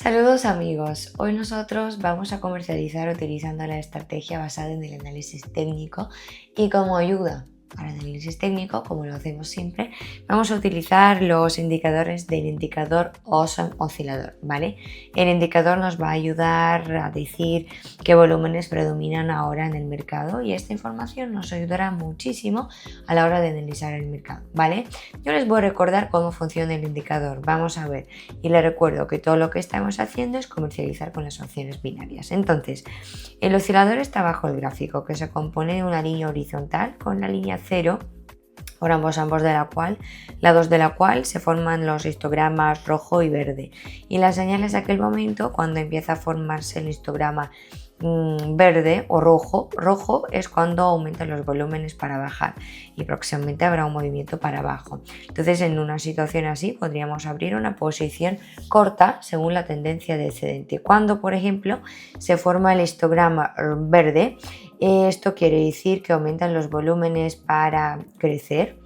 Saludos amigos, hoy nosotros vamos a comercializar utilizando la estrategia basada en el análisis técnico y como ayuda para el análisis técnico, como lo hacemos siempre, vamos a utilizar los indicadores del indicador Awesome Oscilador, ¿vale? El indicador nos va a ayudar a decir qué volúmenes predominan ahora en el mercado y esta información nos ayudará muchísimo a la hora de analizar el mercado, ¿vale? Yo les voy a recordar cómo funciona el indicador, vamos a ver, y les recuerdo que todo lo que estamos haciendo es comercializar con las opciones binarias. Entonces, el oscilador está bajo el gráfico, que se compone de una línea horizontal con la línea 0 por ambos lados de la cual se forman los histogramas rojo y verde. Y las señales de aquel momento, cuando empieza a formarse el histograma verde o rojo es cuando aumentan los volúmenes para bajar y próximamente habrá un movimiento para abajo. Entonces, en una situación así podríamos abrir una posición corta según la tendencia descendente. Cuando, por ejemplo, se forma el histograma verde, esto quiere decir que aumentan los volúmenes para crecer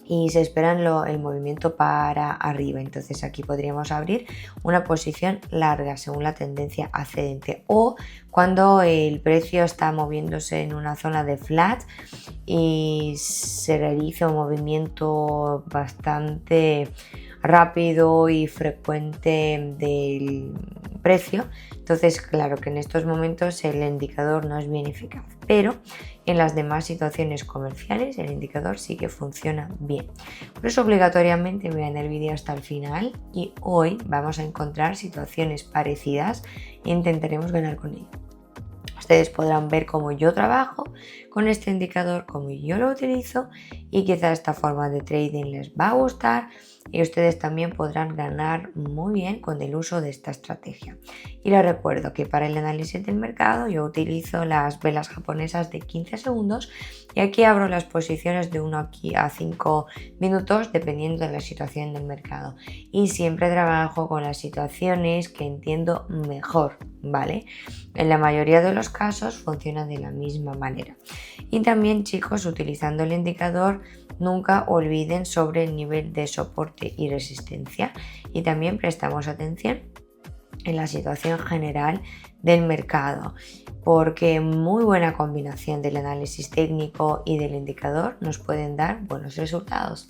y se espera el movimiento para arriba. Entonces aquí podríamos abrir una posición larga según la tendencia ascendente, o cuando el precio está moviéndose en una zona de flat y se realiza un movimiento bastante rápido y frecuente del precio. Entonces, claro que en estos momentos el indicador no es bien eficaz, pero en las demás situaciones comerciales el indicador sí que funciona bien. Por eso obligatoriamente vean el vídeo hasta el final y hoy vamos a encontrar situaciones parecidas e intentaremos ganar con ello. Ustedes podrán ver cómo yo trabajo con este indicador, cómo yo lo utilizo, y quizá esta forma de trading les va a gustar y ustedes también podrán ganar muy bien con el uso de esta estrategia. Y les recuerdo que para el análisis del mercado yo utilizo las velas japonesas de 15 segundos y aquí abro las posiciones de 1 a 5 minutos dependiendo de la situación del mercado, y siempre trabajo con las situaciones que entiendo mejor, ¿vale? En la mayoría de los casos funciona de la misma manera. Y también, chicos, utilizando el indicador, nunca olviden sobre el nivel de soporte y resistencia, y también prestamos atención en la situación general del mercado, porque muy buena combinación del análisis técnico y del indicador nos pueden dar buenos resultados.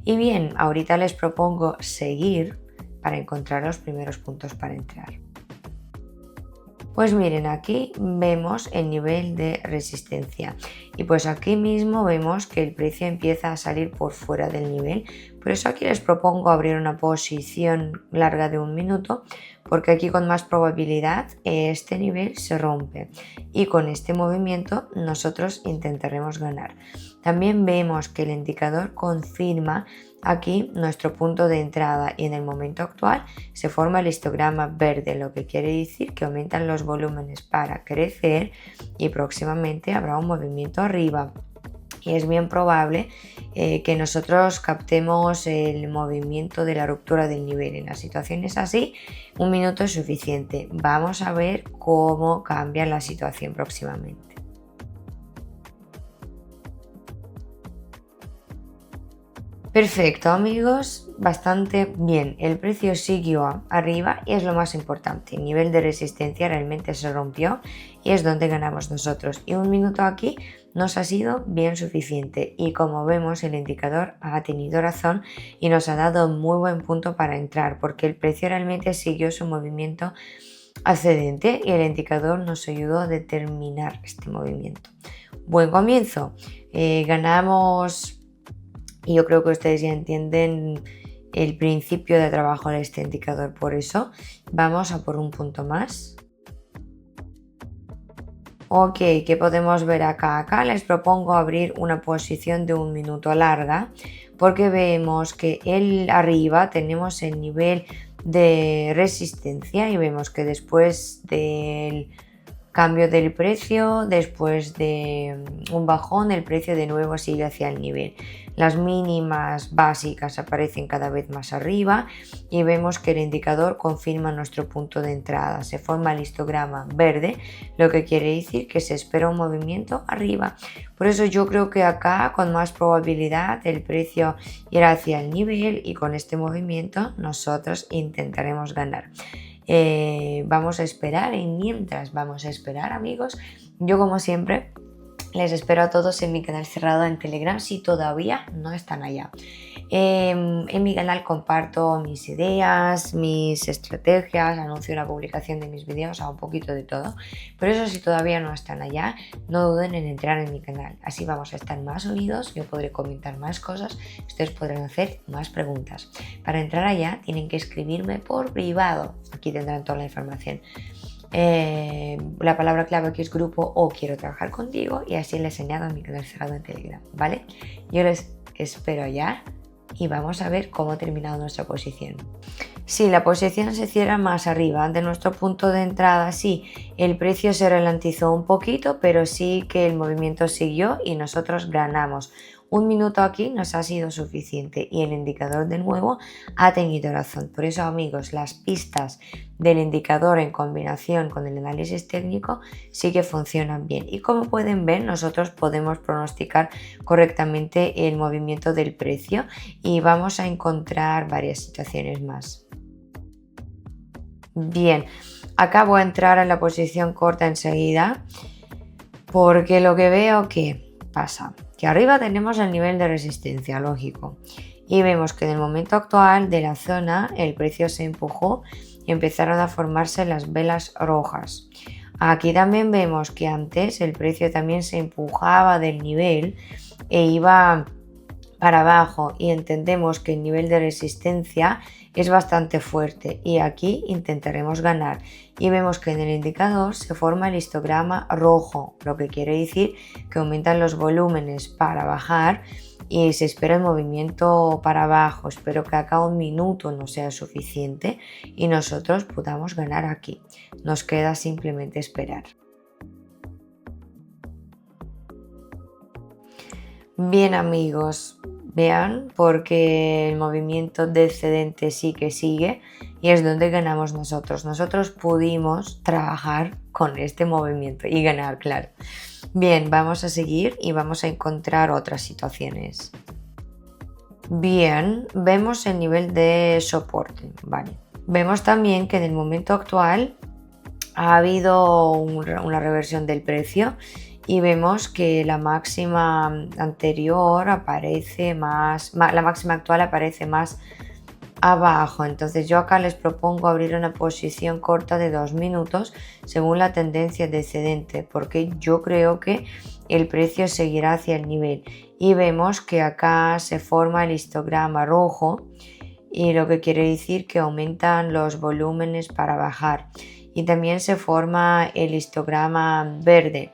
Y bien, ahorita les propongo seguir para encontrar los primeros puntos para entrar. Pues miren, aquí vemos el nivel de resistencia y pues aquí mismo vemos que el precio empieza a salir por fuera del nivel. Por eso aquí les propongo abrir una posición larga de 1 minuto, porque aquí con más probabilidad este nivel se rompe y con este movimiento nosotros intentaremos ganar. También vemos que el indicador confirma aquí nuestro punto de entrada y en el momento actual se forma el histograma verde, lo que quiere decir que aumentan los volúmenes para crecer y próximamente habrá un movimiento arriba. Y es bien probable que nosotros captemos el movimiento de la ruptura del nivel. En las situaciones así, 1 minuto es suficiente. Vamos a ver cómo cambia la situación próximamente. Perfecto, amigos, bastante bien. El precio siguió arriba y es lo más importante. El nivel de resistencia realmente se rompió y es donde ganamos nosotros. Y 1 minuto aquí nos ha sido bien suficiente. Y como vemos, el indicador ha tenido razón y nos ha dado muy buen punto para entrar, porque el precio realmente siguió su movimiento ascendente y el indicador nos ayudó a determinar este movimiento. Buen comienzo. Ganamos. Y yo creo que ustedes ya entienden el principio de trabajo de este indicador, por eso vamos a por un punto más. Ok, ¿qué podemos ver acá? Acá les propongo abrir una posición de 1 minuto larga, porque vemos que arriba tenemos el nivel de resistencia y vemos que después del cambio del precio, después de un bajón, el precio de nuevo sigue hacia el nivel. Las mínimas básicas aparecen cada vez más arriba y vemos que el indicador confirma nuestro punto de entrada. Se forma el histograma verde, lo que quiere decir que se espera un movimiento arriba. Por eso yo creo que acá con más probabilidad el precio irá hacia el nivel y con este movimiento nosotros intentaremos ganar. vamos a esperar y mientras vamos a esperar, amigos, yo como siempre les espero a todos en mi canal cerrado en Telegram si todavía no están allá. En mi canal comparto mis ideas, mis estrategias, anuncio la publicación de mis vídeos, a un poquito de todo. Por eso si todavía no están allá, no duden en entrar en mi canal. Así vamos a estar más unidos, yo podré comentar más cosas, ustedes podrán hacer más preguntas. Para entrar allá tienen que escribirme por privado, aquí tendrán toda la información. La palabra clave aquí es grupo o quiero trabajar contigo y así les añado a mi canal cerrado en Telegram, ¿vale? Yo les espero allá y vamos a ver cómo ha terminado nuestra posición. Sí, la posición se cierra más arriba de nuestro punto de entrada. Sí, el precio se ralentizó un poquito, pero sí que el movimiento siguió y nosotros ganamos. Un minuto aquí nos ha sido suficiente y el indicador de nuevo ha tenido razón. Por eso, amigos, las pistas del indicador en combinación con el análisis técnico sí que funcionan bien. Y como pueden ver, nosotros podemos pronosticar correctamente el movimiento del precio y vamos a encontrar varias situaciones más. Bien, acá voy a entrar en la posición corta enseguida porque lo que veo que pasa, que arriba tenemos el nivel de resistencia, lógico, y vemos que en el momento actual de la zona el precio se empujó y empezaron a formarse las velas rojas. Aquí también vemos que antes el precio también se empujaba del nivel e iba para abajo y entendemos que el nivel de resistencia es bastante fuerte y aquí intentaremos ganar y vemos que en el indicador se forma el histograma rojo, lo que quiere decir que aumentan los volúmenes para bajar y se espera el movimiento para abajo. Espero que acá un minuto no sea suficiente y nosotros podamos ganar aquí. Nos queda simplemente esperar. Bien, amigos, vean, porque el movimiento descendente sí que sigue y es donde ganamos nosotros. Nosotros pudimos trabajar con este movimiento y ganar, claro. Bien, vamos a seguir y vamos a encontrar otras situaciones. Bien, vemos el nivel de soporte, vale. Vemos también que en el momento actual ha habido una reversión del precio y vemos que la máxima anterior aparece más, la máxima actual aparece más abajo. Entonces yo acá les propongo abrir una posición corta de 2 minutos según la tendencia descendente, porque yo creo que el precio seguirá hacia el nivel y vemos que acá se forma el histograma rojo y lo que quiere decir que aumentan los volúmenes para bajar y también se forma el histograma verde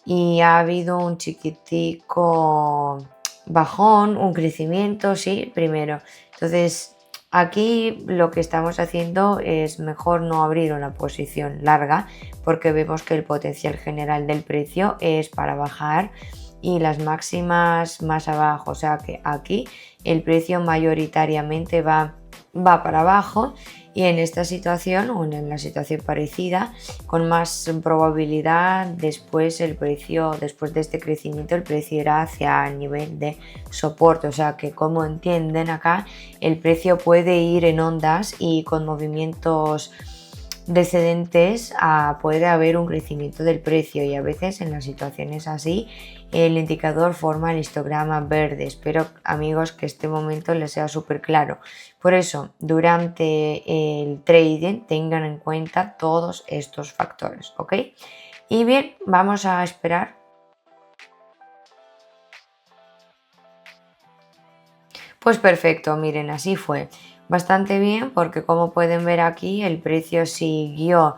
y ha habido un chiquitico bajón, un crecimiento, sí, primero. Entonces aquí lo que estamos haciendo es mejor no abrir una posición larga porque vemos que el potencial general del precio es para bajar y las máximas más abajo, o sea que aquí el precio mayoritariamente va para abajo y en esta situación o en la situación parecida con más probabilidad después el precio, después de este crecimiento el precio irá hacia el nivel de soporte, o sea que como entienden acá el precio puede ir en ondas y con movimientos descendentes puede haber un crecimiento del precio y a veces en las situaciones así el indicador forma el histograma verde. Espero, amigos, que este momento les sea súper claro. Por eso, durante el trading tengan en cuenta todos estos factores, ¿ok? Y bien, vamos a esperar. Pues perfecto, miren, así fue. Bastante bien porque como pueden ver aquí el precio siguió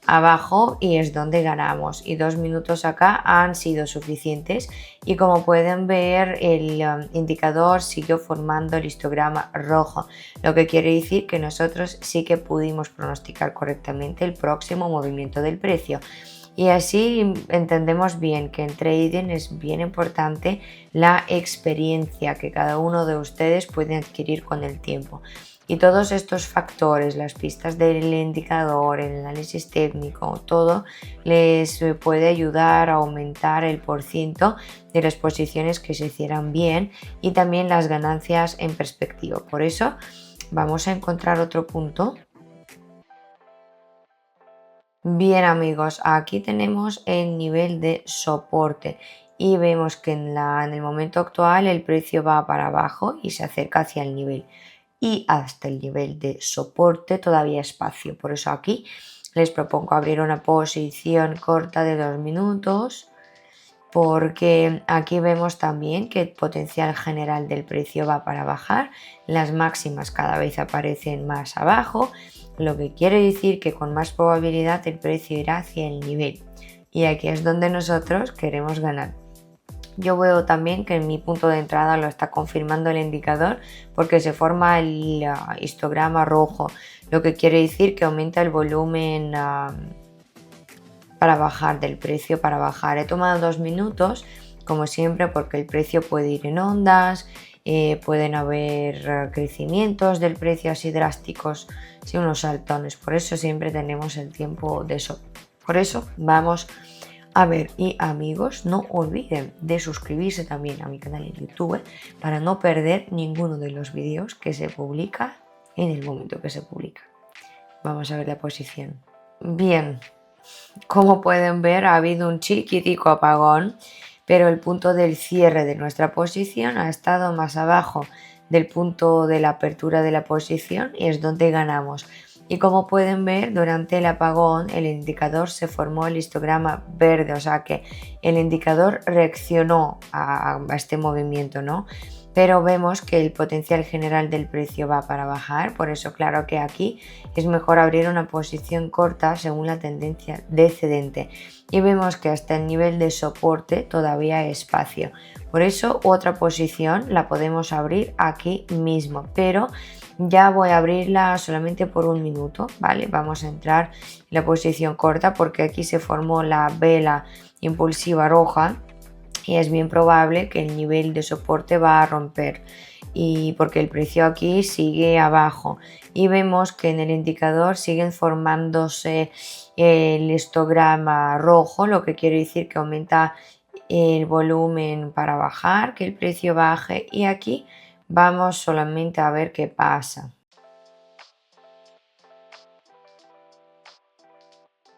abajo y es donde ganamos y 2 minutos acá han sido suficientes y como pueden ver el indicador siguió formando el histograma rojo, lo que quiere decir que nosotros sí que pudimos pronosticar correctamente el próximo movimiento del precio. Y así entendemos bien que en trading es bien importante la experiencia que cada uno de ustedes puede adquirir con el tiempo. Y todos estos factores, las pistas del indicador, el análisis técnico, todo les puede ayudar a aumentar el porciento de las posiciones que se cierran bien y también las ganancias en perspectiva. Por eso vamos a encontrar otro punto. Bien amigos, aquí tenemos el nivel de soporte y vemos que en el momento actual el precio va para abajo y se acerca hacia el nivel y hasta el nivel de soporte todavía hay espacio. Por eso aquí les propongo abrir una posición corta de 2 minutos porque aquí vemos también que el potencial general del precio va para bajar, las máximas cada vez aparecen más abajo, lo que quiere decir que con más probabilidad el precio irá hacia el nivel y aquí es donde nosotros queremos ganar. Yo veo también que en mi punto de entrada lo está confirmando el indicador porque se forma el histograma rojo, lo que quiere decir que aumenta el volumen para bajar del precio, para bajar. He tomado 2 minutos, como siempre, porque el precio puede ir en ondas, pueden haber crecimientos del precio así drásticos, sí, unos saltones. Por eso siempre tenemos el tiempo de eso. Por eso vamos a ver. Y amigos, no olviden de suscribirse también a mi canal en YouTube para no perder ninguno de los vídeos que se publica en el momento que se publica. Vamos a ver la posición. Bien. Como pueden ver, ha habido un chiquitico apagón, pero el punto del cierre de nuestra posición ha estado más abajo del punto de la apertura de la posición y es donde ganamos. Y como pueden ver, durante el apagón el indicador se formó el histograma verde, o sea que el indicador reaccionó a este movimiento, ¿no? Pero vemos que el potencial general del precio va para bajar, por eso claro que aquí es mejor abrir una posición corta según la tendencia descendente y vemos que hasta el nivel de soporte todavía hay espacio, por eso otra posición la podemos abrir aquí mismo, pero ya voy a abrirla solamente por 1 minuto, ¿vale? Vamos a entrar en la posición corta porque aquí se formó la vela impulsiva roja y es bien probable que el nivel de soporte va a romper y porque el precio aquí sigue abajo y vemos que en el indicador siguen formándose el histograma rojo, lo que quiere decir que aumenta el volumen para bajar, que el precio baje y aquí vamos solamente a ver qué pasa.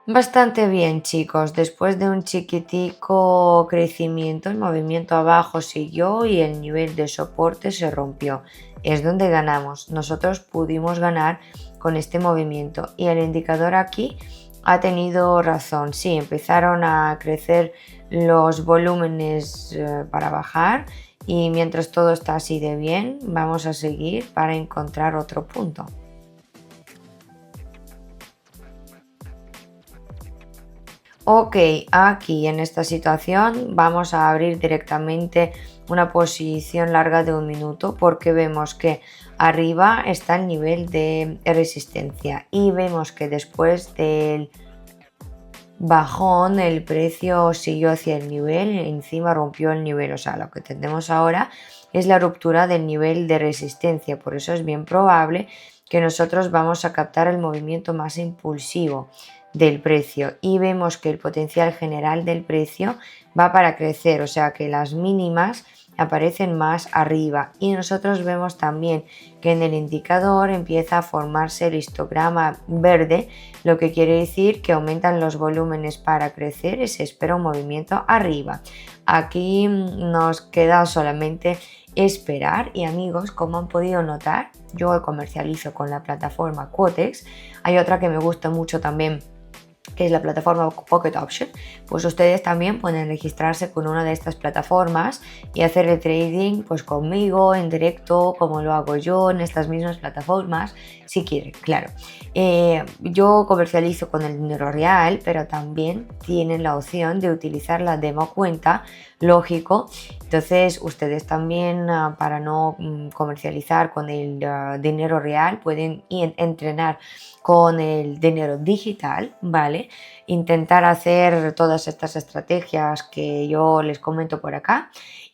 Bastante bien, chicos. Después de un chiquitico crecimiento, el movimiento abajo siguió y el nivel de soporte se rompió. Es donde ganamos. Nosotros pudimos ganar con este movimiento y el indicador aquí ha tenido razón. Sí, empezaron a crecer los volúmenes para bajar y mientras todo está así de bien, vamos a seguir para encontrar otro punto. Ok, aquí en esta situación vamos a abrir directamente una posición larga de 1 minuto porque vemos que arriba está el nivel de resistencia y vemos que después del bajón el precio siguió hacia el nivel y encima rompió el nivel, o sea, lo que tenemos ahora es la ruptura del nivel de resistencia, por eso es bien probable que nosotros vamos a captar el movimiento más impulsivo del precio y vemos que el potencial general del precio va para crecer, o sea que las mínimas aparecen más arriba y nosotros vemos también que en el indicador empieza a formarse el histograma verde, lo que quiere decir que aumentan los volúmenes para crecer y se espera un movimiento arriba. Aquí nos queda solamente esperar y amigos, como han podido notar, yo comercializo con la plataforma Quotex, hay otra que me gusta mucho también que es la plataforma Pocket Option, pues ustedes también pueden registrarse con una de estas plataformas y hacer el trading pues conmigo en directo como lo hago yo en estas mismas plataformas si quieren, claro. Yo comercializo con el dinero real, pero también tienen la opción de utilizar la demo cuenta, lógico. Entonces ustedes también para no comercializar con el dinero real pueden entrenar con el dinero digital, ¿vale? Intentar hacer todas estas estrategias que yo les comento por acá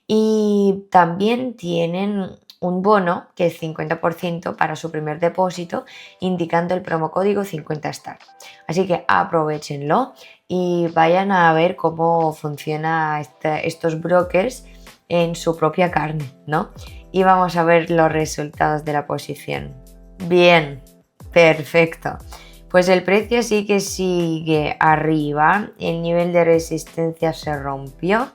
y también tienen un bono que es 50% para su primer depósito indicando el promo código 50STAR. Así que aprovechenlo y vayan a ver cómo funciona estos brokers en su propia carne, ¿no? Y vamos a ver los resultados de la posición. Bien. Perfecto. Pues el precio sí que sigue arriba, el nivel de resistencia se rompió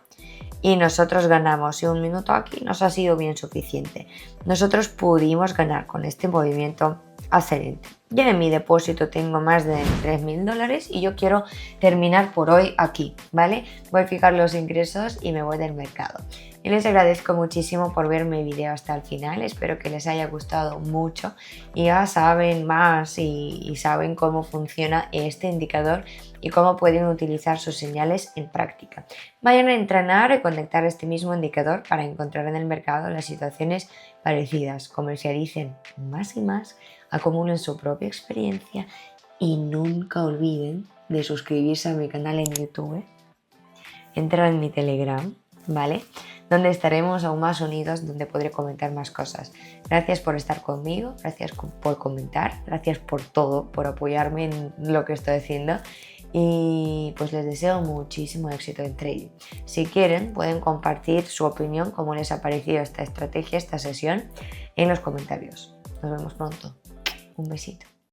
y nosotros ganamos, y un minuto aquí nos ha sido bien suficiente. Nosotros pudimos ganar con este movimiento ascendente. Yo en mi depósito tengo más de $3.000 y yo quiero terminar por hoy aquí, ¿vale? Voy a fijar los ingresos y me voy del mercado. Y les agradezco muchísimo por ver mi video hasta el final, espero que les haya gustado mucho y ya saben más y saben cómo funciona este indicador y cómo pueden utilizar sus señales en práctica. Vayan a entrenar y conectar este mismo indicador para encontrar en el mercado las situaciones parecidas, comercialicen más y más, acumulen su propia experiencia y nunca olviden de suscribirse a mi canal en YouTube, entrar en mi Telegram, ¿vale? Donde estaremos aún más unidos, donde podré comentar más cosas. Gracias por estar conmigo, gracias por comentar, gracias por todo, por apoyarme en lo que estoy haciendo y pues les deseo muchísimo éxito en trading. Si quieren pueden compartir su opinión, cómo les ha parecido esta estrategia, esta sesión en los comentarios. Nos vemos pronto. Un besito.